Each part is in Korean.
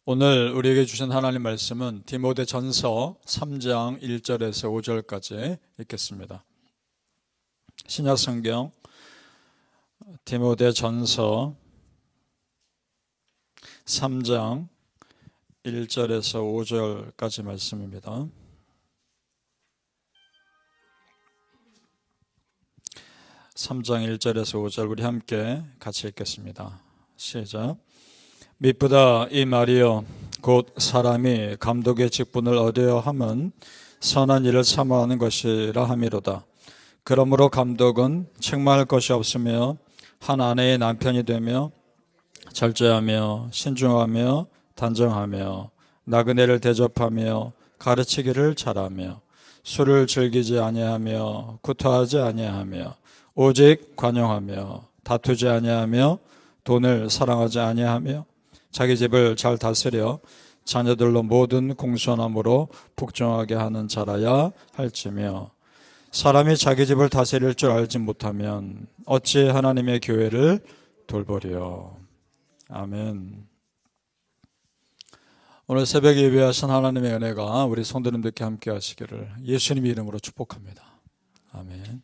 오늘 우리에게 주신 하나님 말씀은 디모데전서 3장 1절에서 5절까지 읽겠습니다. 신약성경 디모데전서 3장 1절에서 5절까지 말씀입니다. (3장 1절에서 5절) 우리 함께 같이 읽겠습니다. 시작. 미쁘다 이 말이여 곧 사람이 감독의 직분을 얻어야 함은 선한 일을 사모하는 것이라 함이로다. 그러므로 감독은 책망할 것이 없으며 한 아내의 남편이 되며 절제하며 신중하며 단정하며 나그네를 대접하며 가르치기를 잘하며 술을 즐기지 아니하며 구토하지 아니하며 오직 관용하며 다투지 아니하며 돈을 사랑하지 아니하며 자기 집을 잘 다스려 자녀들로 모든 공손함으로 복종하게 하는 자라야 할지며 사람이 자기 집을 다스릴 줄 알지 못하면 어찌 하나님의 교회를 돌보리요. 아멘. 오늘 새벽에 예배하신 하나님의 은혜가 우리 성도님들께 함께 하시기를 예수님의 이름으로 축복합니다. 아멘.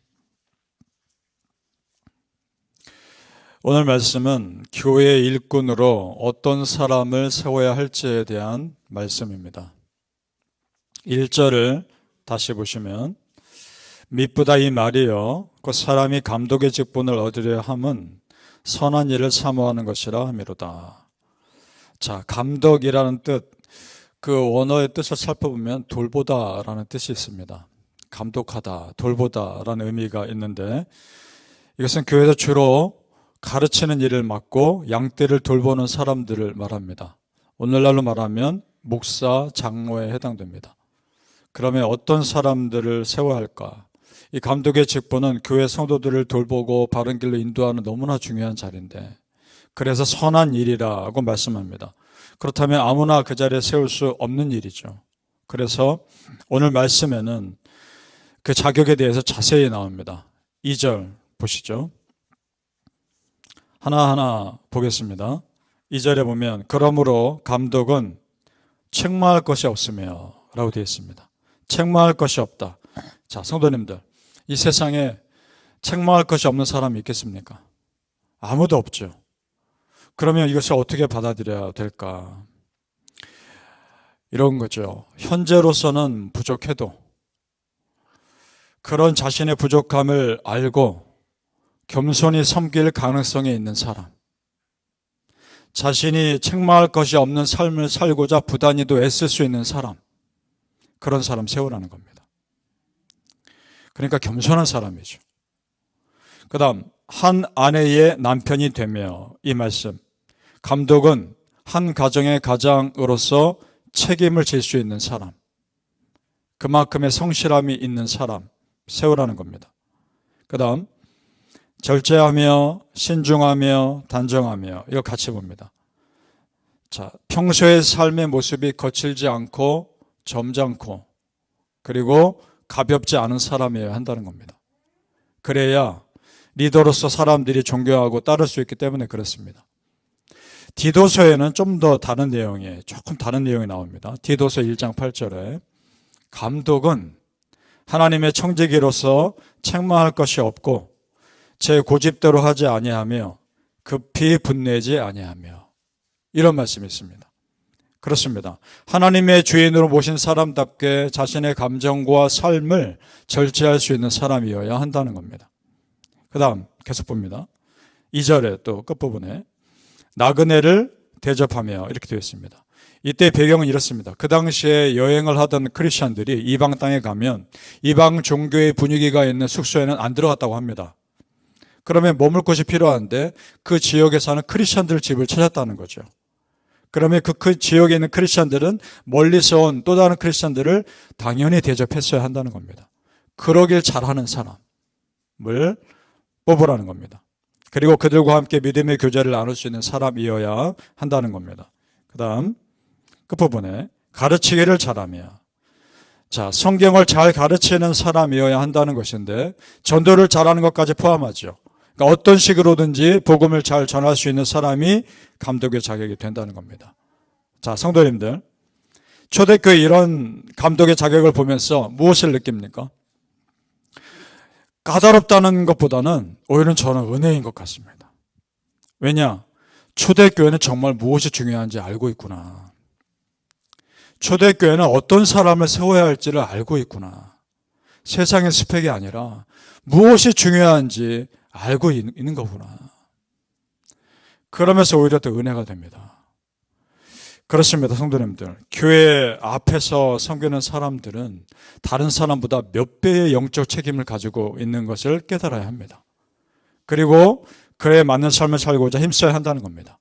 오늘 말씀은 교회의 일꾼으로 어떤 사람을 세워야 할지에 대한 말씀입니다. 1절을 다시 보시면 미쁘다 이 말이여 그 사람이 감독의 직분을 얻으려 함은 선한 일을 사모하는 것이라 함이로다. 자, 감독이라는 뜻, 그 원어의 뜻을 살펴보면 돌보다라는 뜻이 있습니다. 감독하다, 돌보다라는 의미가 있는데 이것은 교회에서 주로 가르치는 일을 맡고 양떼를 돌보는 사람들을 말합니다. 오늘날로 말하면 목사, 장로에 해당됩니다. 그러면 어떤 사람들을 세워야 할까? 이 감독의 직분은 교회 성도들을 돌보고 바른 길로 인도하는 너무나 중요한 자리인데 그래서 선한 일이라고 말씀합니다. 그렇다면 아무나 그 자리에 세울 수 없는 일이죠. 그래서 오늘 말씀에는 그 자격에 대해서 자세히 나옵니다. 2절 보시죠. 하나하나 보겠습니다. 2절에 보면 그러므로 감독은 책망할 것이 없으며 라고 되어 있습니다. 책망할 것이 없다. 자, 성도님들, 이 세상에 책망할 것이 없는 사람이 있겠습니까? 아무도 없죠. 그러면 이것을 어떻게 받아들여야 될까? 이런 거죠. 현재로서는 부족해도 그런 자신의 부족함을 알고 겸손히 섬길 가능성이 있는 사람, 자신이 책망할 것이 없는 삶을 살고자 부단히도 애쓸 수 있는 사람, 그런 사람 세우라는 겁니다. 그러니까 겸손한 사람이죠. 그 다음 한 아내의 남편이 되며, 이 말씀, 감독은 한 가정의 가장으로서 책임을 질 수 있는 사람, 그만큼의 성실함이 있는 사람 세우라는 겁니다. 그 다음 절제하며 신중하며 단정하며, 이거 같이 봅니다. 자, 평소의 삶의 모습이 거칠지 않고 점잖고 그리고 가볍지 않은 사람이어야 한다는 겁니다. 그래야 리더로서 사람들이 존경하고 따를 수 있기 때문에 그렇습니다. 디도서에는 좀 더 다른 내용이, 조금 다른 내용이 나옵니다. 디도서 1장 8절에 감독은 하나님의 청지기로서 책망할 것이 없고 제 고집대로 하지 아니하며 급히 분내지 아니하며, 이런 말씀이 있습니다. 그렇습니다. 하나님의 주인으로 모신 사람답게 자신의 감정과 삶을 절제할 수 있는 사람이어야 한다는 겁니다. 그 다음 계속 봅니다. 2절에 또 끝부분에 나그네를 대접하며 이렇게 되어 있습니다. 이때 배경은 이렇습니다. 그 당시에 여행을 하던 크리스천들이 이방 땅에 가면 이방 종교의 분위기가 있는 숙소에는 안 들어갔다고 합니다. 그러면 머물 곳이 필요한데 그 지역에 사는 크리스천들 집을 찾았다는 거죠. 그러면 그 지역에 있는 크리스천들은 멀리서 온 또 다른 크리스천들을 당연히 대접했어야 한다는 겁니다. 그러길 잘하는 사람을 뽑으라는 겁니다. 그리고 그들과 함께 믿음의 교제를 나눌 수 있는 사람이어야 한다는 겁니다. 그 다음 끝부분에 가르치기를 잘하며, 자, 성경을 잘 가르치는 사람이어야 한다는 것인데 전도를 잘하는 것까지 포함하죠. 그러니까 어떤 식으로든지 복음을 잘 전할 수 있는 사람이 감독의 자격이 된다는 겁니다. 자, 성도님들, 초대교회 이런 감독의 자격을 보면서 무엇을 느낍니까? 까다롭다는 것보다는 오히려 저는 은혜인 것 같습니다. 왜냐? 초대교회는 정말 무엇이 중요한지 알고 있구나. 초대교회는 어떤 사람을 세워야 할지를 알고 있구나. 세상의 스펙이 아니라 무엇이 중요한지 알고 있는 거구나. 그러면서 오히려 더 은혜가 됩니다. 그렇습니다, 성도님들. 교회 앞에서 섬기는 사람들은 다른 사람보다 몇 배의 영적 책임을 가지고 있는 것을 깨달아야 합니다. 그리고 그에 맞는 삶을 살고자 힘써야 한다는 겁니다.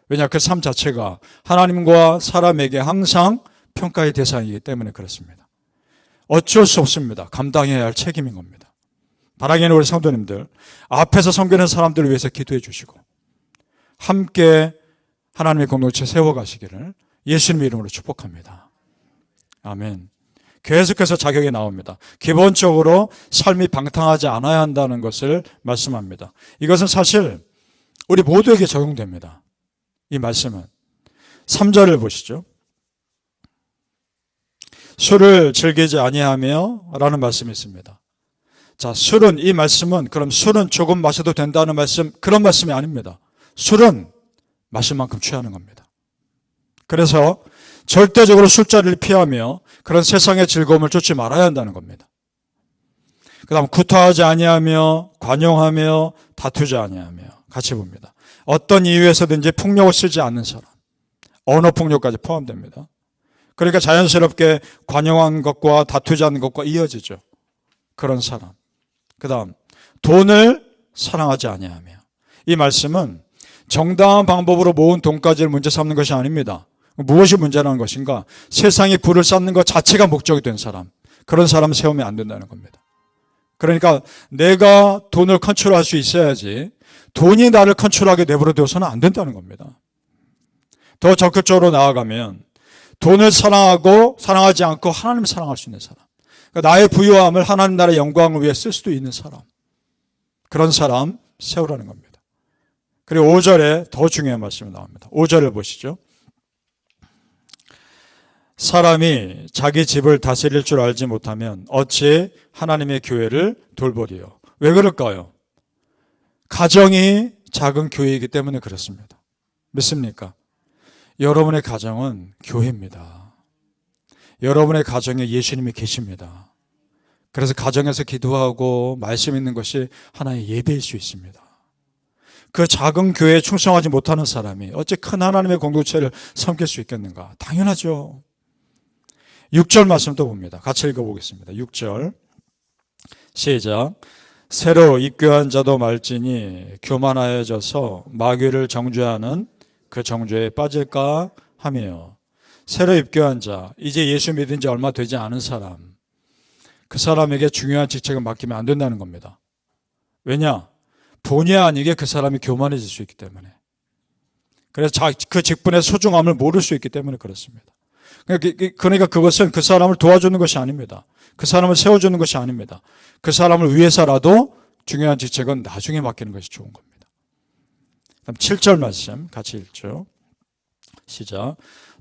왜냐, 그 삶 자체가 하나님과 사람에게 항상 평가의 대상이기 때문에 그렇습니다. 어쩔 수 없습니다. 감당해야 할 책임인 겁니다. 바라기는 우리 성도님들, 앞에서 섬기는 사람들을 위해서 기도해 주시고 함께 하나님의 공동체 세워가시기를 예수님의 이름으로 축복합니다. 아멘. 계속해서 자격이 나옵니다. 기본적으로 삶이 방탕하지 않아야 한다는 것을 말씀합니다. 이것은 사실 우리 모두에게 적용됩니다. 이 말씀은 3절을 보시죠. 술을 즐기지 아니하며 라는 말씀이 있습니다. 자, 술은, 이 말씀은 그럼 술은 조금 마셔도 된다는 말씀, 그런 말씀이 아닙니다. 술은 마실 만큼 취하는 겁니다. 그래서 절대적으로 술자리를 피하며 그런 세상의 즐거움을 쫓지 말아야 한다는 겁니다. 그 다음 구타하지 아니하며 관용하며 다투지 아니하며 같이 봅니다. 어떤 이유에서든지 폭력을 쓰지 않는 사람, 언어 폭력까지 포함됩니다. 그러니까 자연스럽게 관용한 것과 다투지 않는 것과 이어지죠. 그런 사람. 그 다음 돈을 사랑하지 아니하며, 이 말씀은 정당한 방법으로 모은 돈까지를 문제 삼는 것이 아닙니다. 무엇이 문제라는 것인가? 세상에 부를 쌓는 것 자체가 목적이 된 사람, 그런 사람 세우면 안 된다는 겁니다. 그러니까 내가 돈을 컨트롤할 수 있어야지 돈이 나를 컨트롤하게 내버려 두어서는 안 된다는 겁니다. 더 적극적으로 나아가면 돈을 사랑하지 않고 하나님을 사랑할 수 있는 사람, 그러니까 나의 부유함을 하나님 나라의 영광을 위해 쓸 수도 있는 사람, 그런 사람 세우라는 겁니다. 그리고 5절에 더 중요한 말씀이 나옵니다. 5절을 보시죠. 사람이 자기 집을 다스릴 줄 알지 못하면 어찌 하나님의 교회를 돌보리요. 왜 그럴까요? 가정이 작은 교회이기 때문에 그렇습니다. 믿습니까? 여러분의 가정은 교회입니다. 여러분의 가정에 예수님이 계십니다. 그래서 가정에서 기도하고 말씀 있는 것이 하나의 예배일 수 있습니다. 그 작은 교회에 충성하지 못하는 사람이 어찌 큰 하나님의 공동체를 섬길 수 있겠는가? 당연하죠. 6절 말씀 또 봅니다. 같이 읽어보겠습니다. 6절 시작. 새로 입교한 자도 말지니 교만하여져서 마귀를 정죄하는 그 정죄에 빠질까 하며, 새로 입교한 자, 이제 예수 믿은 지 얼마 되지 않은 사람, 그 사람에게 중요한 직책을 맡기면 안 된다는 겁니다. 왜냐? 본의 아니게 그 사람이 교만해질 수 있기 때문에. 그래서 그 직분의 소중함을 모를 수 있기 때문에 그렇습니다. 그러니까 그것은 그 사람을 도와주는 것이 아닙니다. 그 사람을 세워주는 것이 아닙니다. 그 사람을 위해서라도 중요한 직책은 나중에 맡기는 것이 좋은 겁니다. 그다음 7절 말씀 같이 읽죠. 시작.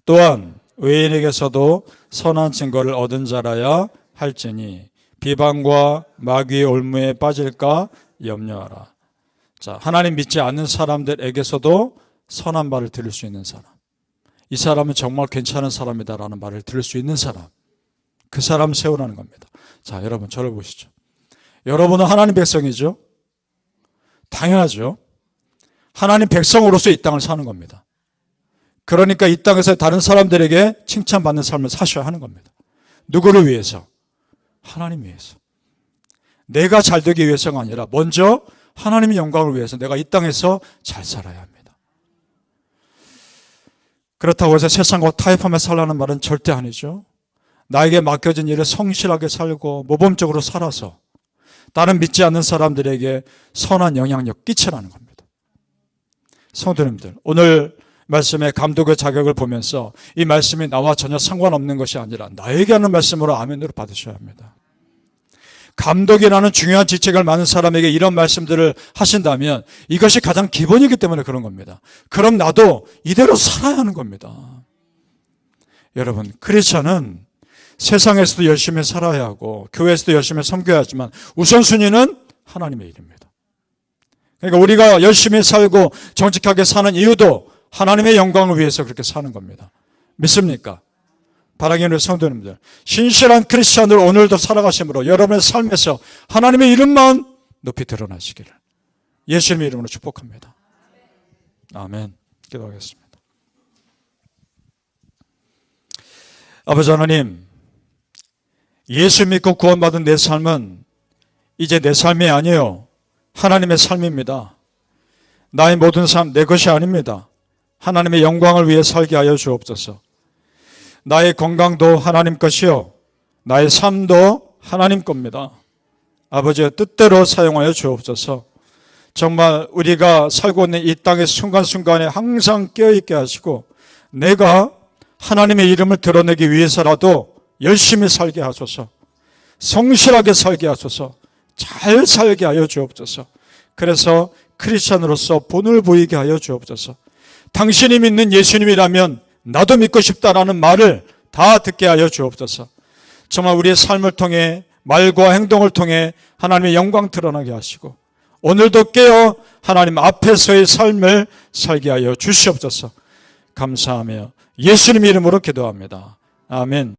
또한 의인에게서도 선한 증거를 얻은 자라야 할지니 비방과 마귀의 올무에 빠질까 염려하라. 자, 하나님 믿지 않는 사람들에게서도 선한 말을 들을 수 있는 사람, 이 사람은 정말 괜찮은 사람이다라는 말을 들을 수 있는 사람, 그 사람 세우라는 겁니다. 자, 여러분 저를 보시죠. 여러분은 하나님 백성이죠? 당연하죠. 하나님 백성으로서 이 땅을 사는 겁니다. 그러니까 이 땅에서 다른 사람들에게 칭찬받는 삶을 사셔야 하는 겁니다. 누구를 위해서? 하나님 위해서. 내가 잘 되기 위해서가 아니라 먼저 하나님의 영광을 위해서 내가 이 땅에서 잘 살아야 합니다. 그렇다고 해서 세상과 타협하며 살라는 말은 절대 아니죠. 나에게 맡겨진 일을 성실하게 살고 모범적으로 살아서 다른 믿지 않는 사람들에게 선한 영향력 끼치라는 겁니다. 성도님들, 오늘 말씀의 감독의 자격을 보면서 이 말씀이 나와 전혀 상관없는 것이 아니라 나에게 하는 말씀으로 아멘으로 받으셔야 합니다. 감독이라는 중요한 직책을 맡는 사람에게 이런 말씀들을 하신다면 이것이 가장 기본이기 때문에 그런 겁니다. 그럼 나도 이대로 살아야 하는 겁니다. 여러분, 크리스천은 세상에서도 열심히 살아야 하고 교회에서도 열심히 섬겨야 하지만 우선순위는 하나님의 일입니다. 그러니까 우리가 열심히 살고 정직하게 사는 이유도 하나님의 영광을 위해서 그렇게 사는 겁니다. 믿습니까? 사랑하는 성도님들, 신실한 크리스천으로 오늘도 살아가심으로 여러분의 삶에서 하나님의 이름만 높이 드러나시기를 예수님의 이름으로 축복합니다. 아멘. 기도하겠습니다. 아버지 하나님, 예수 믿고 구원받은 내 삶은 이제 내 삶이 아니요 하나님의 삶입니다. 나의 모든 삶 내 것이 아닙니다. 하나님의 영광을 위해 살게 하여 주옵소서. 나의 건강도 하나님 것이요 나의 삶도 하나님 겁니다. 아버지의 뜻대로 사용하여 주옵소서. 정말 우리가 살고 있는 이 땅의 순간순간에 항상 깨어있게 하시고 내가 하나님의 이름을 드러내기 위해서라도 열심히 살게 하소서. 성실하게 살게 하소서. 잘 살게 하여 주옵소서. 그래서 크리스천으로서 본을 보이게 하여 주옵소서. 당신이 믿는 예수님이라면 나도 믿고 싶다라는 말을 다 듣게 하여 주옵소서. 정말 우리의 삶을 통해 말과 행동을 통해 하나님의 영광 드러나게 하시고 오늘도 깨어 하나님 앞에서의 삶을 살게 하여 주시옵소서. 감사하며 예수님 이름으로 기도합니다. 아멘.